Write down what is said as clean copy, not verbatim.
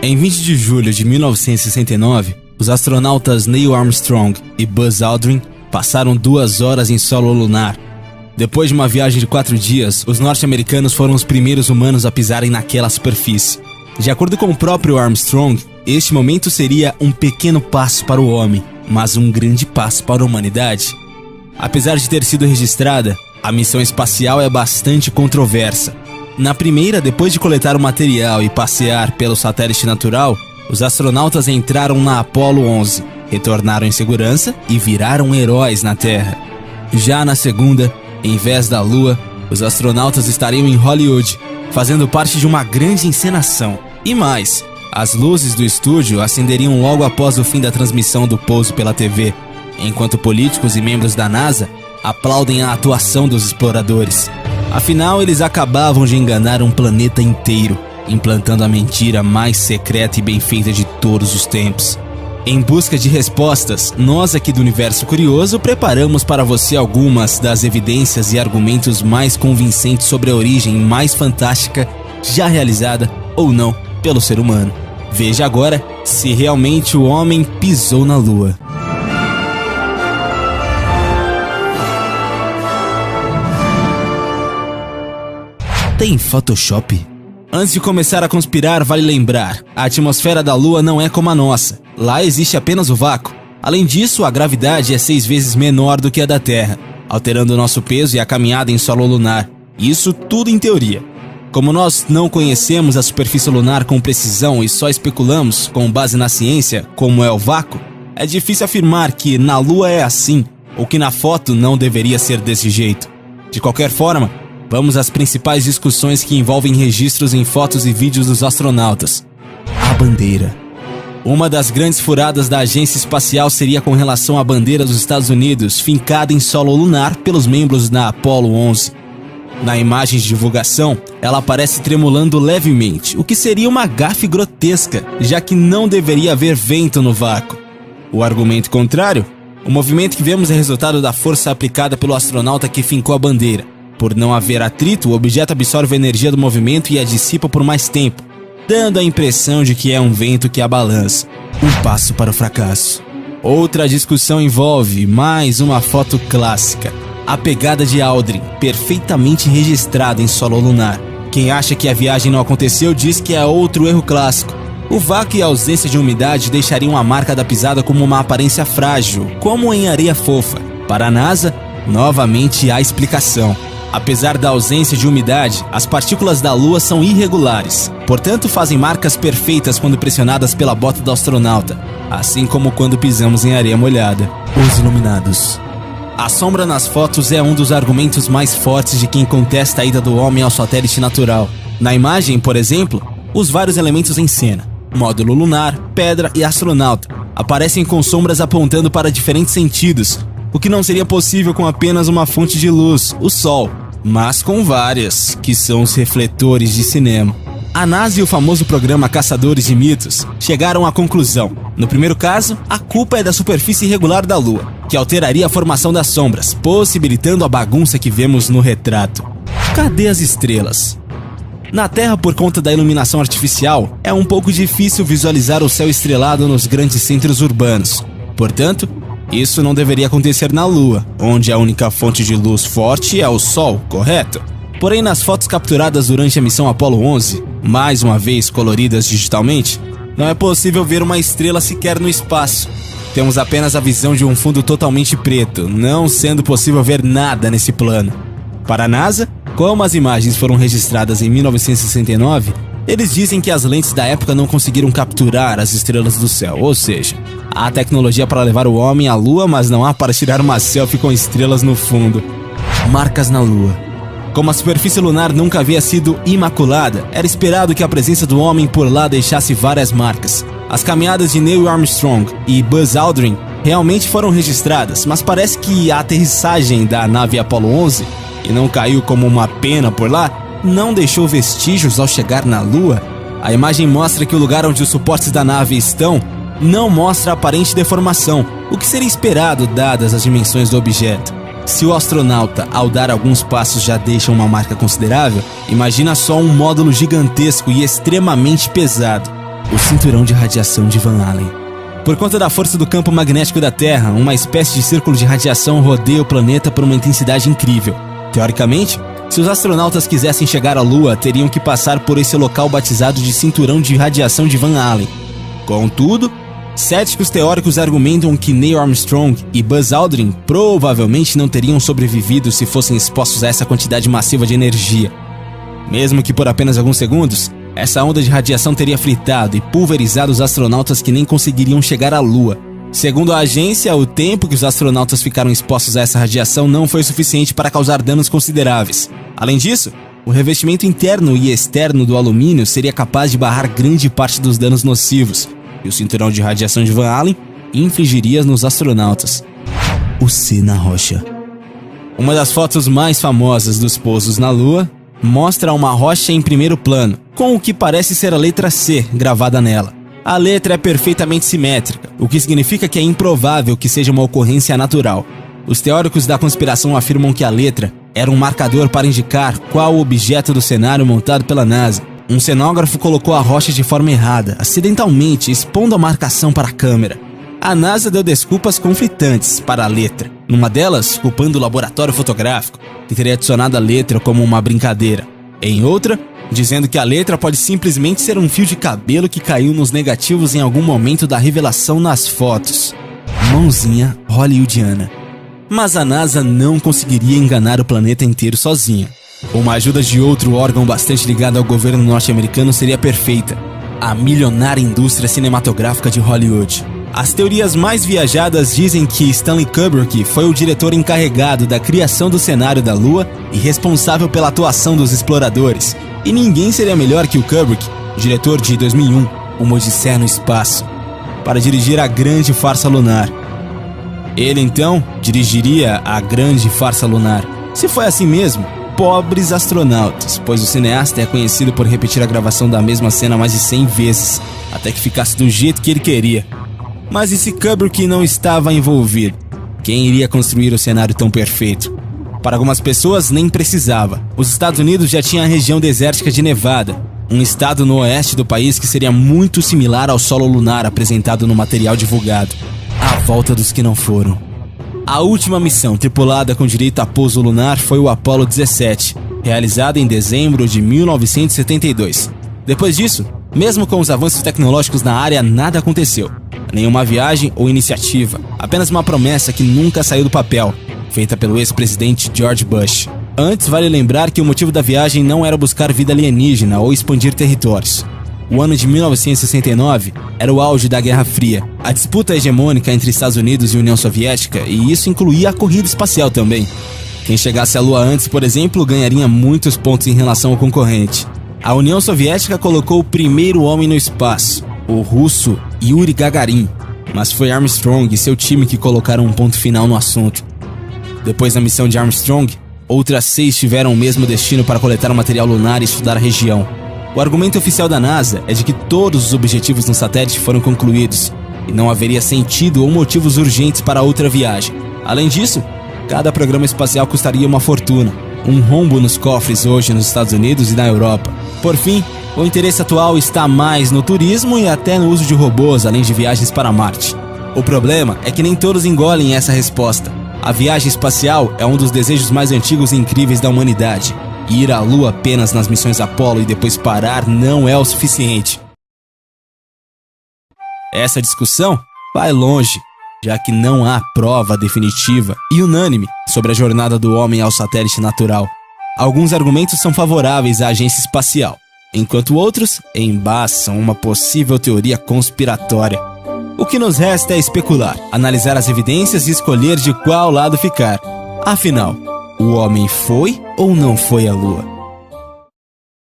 Em 20 de julho de 1969, os astronautas Neil Armstrong e Buzz Aldrin passaram 2 horas em solo lunar. Depois de uma viagem de 4 dias, os norte-americanos foram os primeiros humanos a pisarem naquela superfície. De acordo com o próprio Armstrong, este momento seria um pequeno passo para o homem, mas um grande passo para a humanidade. Apesar de ter sido registrada, a missão espacial é bastante controversa. Na primeira, depois de coletar o material e passear pelo satélite natural, os astronautas entraram na Apollo 11, retornaram em segurança e viraram heróis na Terra. Já na segunda, em vez da Lua, os astronautas estariam em Hollywood, fazendo parte de uma grande encenação. E mais, as luzes do estúdio acenderiam logo após o fim da transmissão do pouso pela TV, enquanto políticos e membros da NASA aplaudem a atuação dos exploradores. Afinal, eles acabavam de enganar um planeta inteiro, implantando a mentira mais secreta e bem feita de todos os tempos. Em busca de respostas, nós aqui do Universo Curioso preparamos para você algumas das evidências e argumentos mais convincentes sobre a origem mais fantástica já realizada ou não pelo ser humano. Veja agora se realmente o homem pisou na Lua. Tem Photoshop? Antes de começar a conspirar, vale lembrar, a atmosfera da Lua não é como a nossa. Lá existe apenas o vácuo. Além disso, a gravidade é 6 vezes menor do que a da Terra, alterando o nosso peso e a caminhada em solo lunar. Isso tudo em teoria. Como nós não conhecemos a superfície lunar com precisão e só especulamos com base na ciência como é o vácuo, é difícil afirmar que na Lua é assim, ou que na foto não deveria ser desse jeito. De qualquer forma, vamos às principais discussões que envolvem registros em fotos e vídeos dos astronautas. A bandeira. Uma das grandes furadas da agência espacial seria com relação à bandeira dos Estados Unidos, fincada em solo lunar pelos membros da Apollo 11. Na imagem de divulgação, ela aparece tremulando levemente, o que seria uma gafe grotesca, já que não deveria haver vento no vácuo. O argumento contrário? O movimento que vemos é resultado da força aplicada pelo astronauta que fincou a bandeira. Por não haver atrito, o objeto absorve a energia do movimento e a dissipa por mais tempo, dando a impressão de que é um vento que a balança. Um passo para o fracasso. Outra discussão envolve mais uma foto clássica. A pegada de Aldrin, perfeitamente registrada em solo lunar. Quem acha que a viagem não aconteceu diz que é outro erro clássico. O vácuo e a ausência de umidade deixariam a marca da pisada como uma aparência frágil, como em areia fofa. Para a NASA, novamente há explicação. Apesar da ausência de umidade, as partículas da Lua são irregulares, portanto fazem marcas perfeitas quando pressionadas pela bota do astronauta, assim como quando pisamos em areia molhada. Os iluminados. A sombra nas fotos é um dos argumentos mais fortes de quem contesta a ida do homem ao satélite natural. Na imagem, por exemplo, os vários elementos em cena, módulo lunar, pedra e astronauta, aparecem com sombras apontando para diferentes sentidos, o que não seria possível com apenas uma fonte de luz, o Sol, mas com várias, que são os refletores de cinema. A NASA e o famoso programa Caçadores de Mitos chegaram à conclusão. No primeiro caso, a culpa é da superfície irregular da Lua, que alteraria a formação das sombras, possibilitando a bagunça que vemos no retrato. Cadê as estrelas? Na Terra, por conta da iluminação artificial, é um pouco difícil visualizar o céu estrelado nos grandes centros urbanos. Portanto, isso não deveria acontecer na Lua, onde a única fonte de luz forte é o Sol, correto? Porém, nas fotos capturadas durante a missão Apollo 11, mais uma vez coloridas digitalmente, não é possível ver uma estrela sequer no espaço. Temos apenas a visão de um fundo totalmente preto, não sendo possível ver nada nesse plano. Para a NASA, como as imagens foram registradas em 1969, eles dizem que as lentes da época não conseguiram capturar as estrelas do céu, ou seja, há tecnologia para levar o homem à Lua, mas não há para tirar uma selfie com estrelas no fundo. Marcas na Lua. Como a superfície lunar nunca havia sido imaculada, era esperado que a presença do homem por lá deixasse várias marcas. As caminhadas de Neil Armstrong e Buzz Aldrin realmente foram registradas, mas parece que a aterrissagem da nave Apollo 11, que não caiu como uma pena por lá, não deixou vestígios ao chegar na Lua. A imagem mostra que o lugar onde os suportes da nave estão não mostra aparente deformação, o que seria esperado dadas as dimensões do objeto. Se o astronauta, ao dar alguns passos, já deixa uma marca considerável, imagina só um módulo gigantesco e extremamente pesado. o cinturão de radiação de Van Allen. Por conta da força do campo magnético da Terra, uma espécie de círculo de radiação rodeia o planeta por uma intensidade incrível. Teoricamente, se os astronautas quisessem chegar à Lua, teriam que passar por esse local batizado de cinturão de radiação de Van Allen. Contudo, céticos teóricos argumentam que Neil Armstrong e Buzz Aldrin provavelmente não teriam sobrevivido se fossem expostos a essa quantidade massiva de energia. Mesmo que por apenas alguns segundos, essa onda de radiação teria fritado e pulverizado os astronautas que nem conseguiriam chegar à Lua. Segundo a agência, o tempo que os astronautas ficaram expostos a essa radiação não foi suficiente para causar danos consideráveis. Além disso, o revestimento interno e externo do alumínio seria capaz de barrar grande parte dos danos nocivos, e o cinturão de radiação de Van Allen infligiria nos astronautas. O C na rocha. Uma das fotos mais famosas dos pousos na Lua mostra uma rocha em primeiro plano, com o que parece ser a letra C gravada nela. A letra é perfeitamente simétrica, o que significa que é improvável que seja uma ocorrência natural. Os teóricos da conspiração afirmam que a letra era um marcador para indicar qual objeto do cenário montado pela NASA. Um cenógrafo colocou a rocha de forma errada, acidentalmente expondo a marcação para a câmera. A NASA deu desculpas conflitantes para a letra, numa delas culpando o laboratório fotográfico, que teria adicionado a letra como uma brincadeira. Em outra, dizendo que a letra pode simplesmente ser um fio de cabelo que caiu nos negativos em algum momento da revelação nas fotos. Mãozinha hollywoodiana. Mas a NASA não conseguiria enganar o planeta inteiro sozinha. Uma ajuda de outro órgão bastante ligado ao governo norte-americano seria perfeita: a milionária indústria cinematográfica de Hollywood. As teorias mais viajadas dizem que Stanley Kubrick foi o diretor encarregado da criação do cenário da Lua e responsável pela atuação dos exploradores. E ninguém seria melhor que o Kubrick, diretor de 2001, Uma Odisseia no Espaço, para dirigir a grande farsa lunar. Ele, então, dirigiria a grande farsa lunar. Se foi assim mesmo, pobres astronautas, pois o cineasta é conhecido por repetir a gravação da mesma cena mais de 100 vezes, até que ficasse do jeito que ele queria. Mas e se Kubrick não estava envolvido? Quem iria construir o cenário tão perfeito? Para algumas pessoas, nem precisava. Os Estados Unidos já tinham a região desértica de Nevada, um estado no oeste do país que seria muito similar ao solo lunar apresentado no material divulgado. A volta dos que não foram. A última missão tripulada com direito a pouso lunar foi o Apollo 17, realizada em dezembro de 1972. Depois disso, mesmo com os avanços tecnológicos na área, nada aconteceu. Nenhuma viagem ou iniciativa, apenas uma promessa que nunca saiu do papel, feita pelo ex-presidente George Bush. Antes, vale lembrar que o motivo da viagem não era buscar vida alienígena ou expandir territórios. O ano de 1969 era o auge da Guerra Fria, a disputa hegemônica entre Estados Unidos e União Soviética, e isso incluía a corrida espacial também. Quem chegasse à Lua antes, por exemplo, ganharia muitos pontos em relação ao concorrente. A União Soviética colocou o primeiro homem no espaço, o russo Yuri Gagarin, mas foi Armstrong e seu time que colocaram um ponto final no assunto. Depois da missão de Armstrong, outras 6 tiveram o mesmo destino para coletar material lunar e estudar a região. O argumento oficial da NASA é de que todos os objetivos no satélite foram concluídos e não haveria sentido ou motivos urgentes para outra viagem. Além disso, cada programa espacial custaria uma fortuna, um rombo nos cofres hoje nos Estados Unidos e na Europa. Por fim, o interesse atual está mais no turismo e até no uso de robôs, além de viagens para Marte. O problema é que nem todos engolem essa resposta. A viagem espacial é um dos desejos mais antigos e incríveis da humanidade. E ir à Lua apenas nas missões Apollo e depois parar não é o suficiente. Essa discussão vai longe, já que não há prova definitiva e unânime sobre a jornada do homem ao satélite natural. Alguns argumentos são favoráveis à agência espacial, enquanto outros embaçam uma possível teoria conspiratória. O que nos resta é especular, analisar as evidências e escolher de qual lado ficar. Afinal, o homem foi ou não foi à Lua?